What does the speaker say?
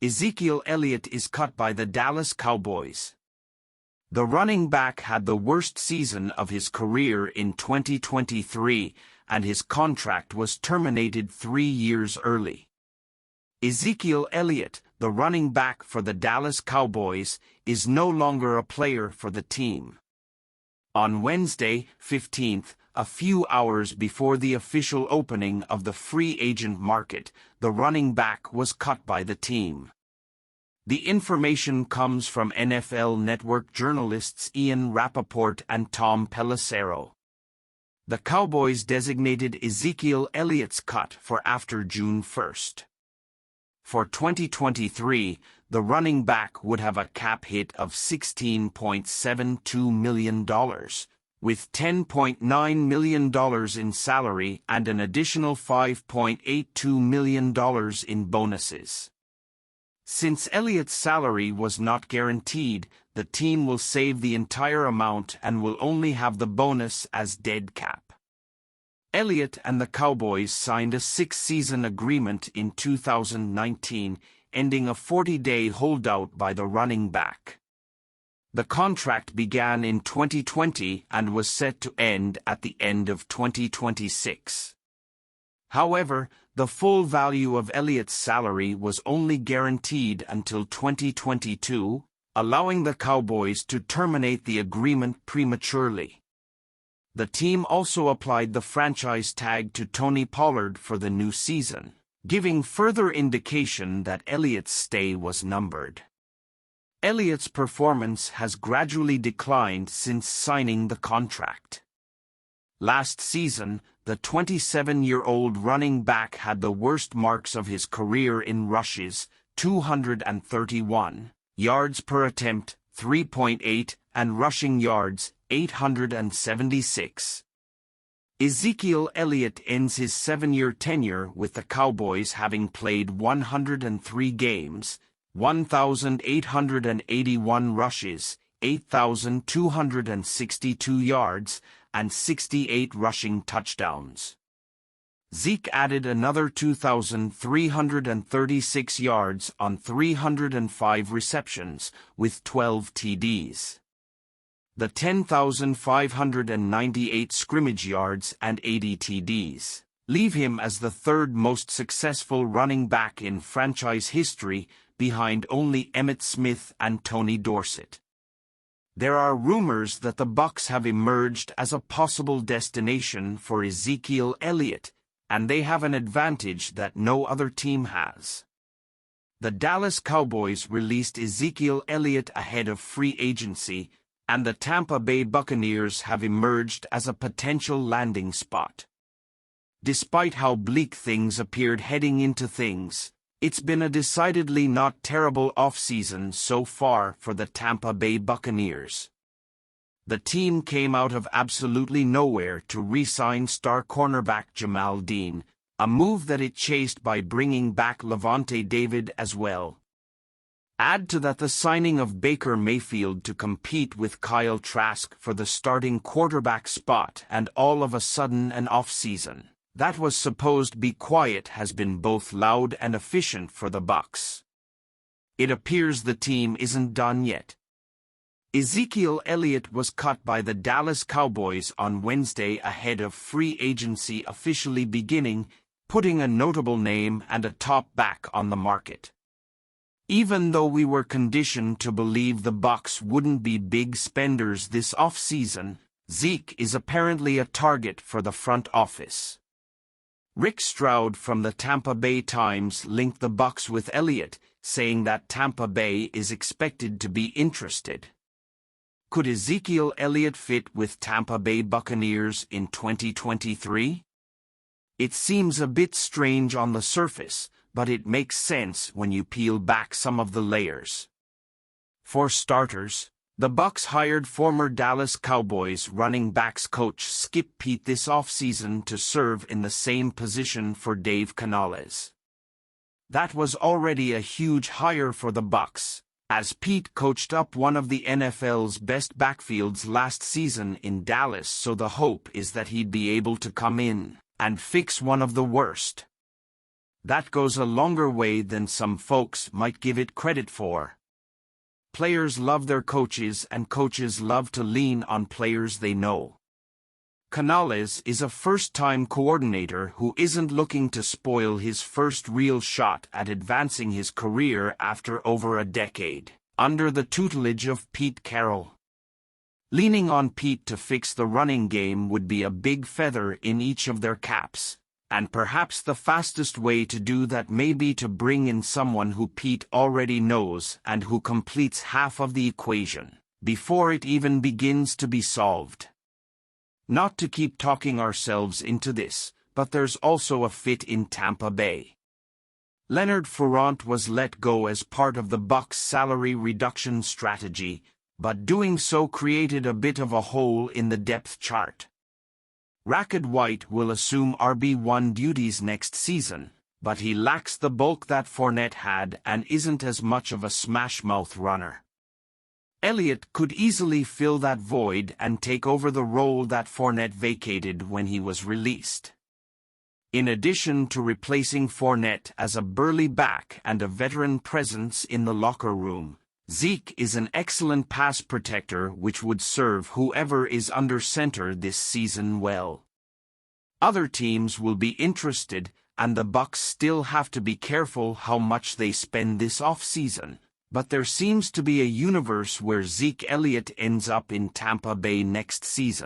Ezekiel Elliott is cut by the Dallas Cowboys. The running back had the worst season of his career in 2023, and his contract was terminated 3 years early. Ezekiel Elliott, the running back for the Dallas Cowboys, is no longer a player for the team. On Wednesday, 15th, a few hours before the official opening of the free agent market, the running back was cut by the team. The information comes from NFL Network journalists Ian Rappaport and Tom Pelissero. The Cowboys designated Ezekiel Elliott's cut for after June 1st. For 2023, the running back would have a cap hit of $16.72 million, with $10.9 million in salary and an additional $5.82 million in bonuses. Since Elliott's salary was not guaranteed, the team will save the entire amount and will only have the bonus as dead cap. Elliott and the Cowboys signed a 6-season agreement in 2019, ending a 40-day holdout by the running back. The contract began in 2020 and was set to end at the end of 2026. However, the full value of Elliott's salary was only guaranteed until 2022, allowing the Cowboys to terminate the agreement prematurely. The team also applied the franchise tag to Tony Pollard for the new season, giving further indication that Elliott's stay was numbered. Elliott's performance has gradually declined since signing the contract. Last season, the 27-year-old running back had the worst marks of his career in rushes, 231, yards per attempt, 3.8, and rushing yards, 876. Ezekiel Elliott ends his 7-year tenure with the Cowboys having played 103 games, 1,881 rushes, 8,262 yards, and 68 rushing touchdowns. Zeke added another 2,336 yards on 305 receptions, with 12 TDs. The 10,598 scrimmage yards and 80 TDs leave him as the third most successful running back in franchise history, behind only Emmitt Smith and Tony Dorsett. There are rumors that the Bucs have emerged as a possible destination for Ezekiel Elliott, and they have an advantage that no other team has. The Dallas Cowboys released Ezekiel Elliott ahead of free agency, and the Tampa Bay Buccaneers have emerged as a potential landing spot. Despite how bleak things appeared heading into things, it's been a decidedly not terrible offseason so far for the Tampa Bay Buccaneers. The team came out of absolutely nowhere to re-sign star cornerback Jamal Dean, a move that it chased by bringing back Lavonte David as well. Add to that the signing of Baker Mayfield to compete with Kyle Trask for the starting quarterback spot, and all of a sudden an offseason that was supposed to be quiet has been both loud and efficient for the Bucs. It appears the team isn't done yet. Ezekiel Elliott was cut by the Dallas Cowboys on Wednesday ahead of free agency officially beginning, putting a notable name and a top back on the market. Even though we were conditioned to believe the Bucs wouldn't be big spenders this offseason, Zeke is apparently a target for the front office. Rick Stroud from the Tampa Bay Times linked the Bucs with Elliott, saying that Tampa Bay is expected to be interested. Could Ezekiel Elliott fit with Tampa Bay Buccaneers in 2023? It seems a bit strange on the surface, but it makes sense when you peel back some of the layers. For starters, the Bucs hired former Dallas Cowboys running backs coach Skip Peete this offseason to serve in the same position for Dave Canales. That was already a huge hire for the Bucs, as Peete coached up one of the NFL's best backfields last season in Dallas, so the hope is that he'd be able to come in and fix one of the worst. That goes a longer way than some folks might give it credit for. Players love their coaches and coaches love to lean on players they know. Canales is a first-time coordinator who isn't looking to spoil his first real shot at advancing his career after over a decade, under the tutelage of Pete Carroll. Leaning on Pete to fix the running game would be a big feather in each of their caps, and perhaps the fastest way to do that may be to bring in someone who Pete already knows and who completes half of the equation, before it even begins to be solved. Not to keep talking ourselves into this, but there's also a fit in Tampa Bay. Leonard Fournette was let go as part of the Bucs' salary reduction strategy, but doing so created a bit of a hole in the depth chart. Rachaad White will assume RB1 duties next season, but he lacks the bulk that Fournette had and isn't as much of a smash-mouth runner. Elliott could easily fill that void and take over the role that Fournette vacated when he was released. In addition to replacing Fournette as a burly back and a veteran presence in the locker room, Zeke is an excellent pass protector which would serve whoever is under center this season well. Other teams will be interested, and the Bucs still have to be careful how much they spend this offseason. But there seems to be a universe where Zeke Elliott ends up in Tampa Bay next season.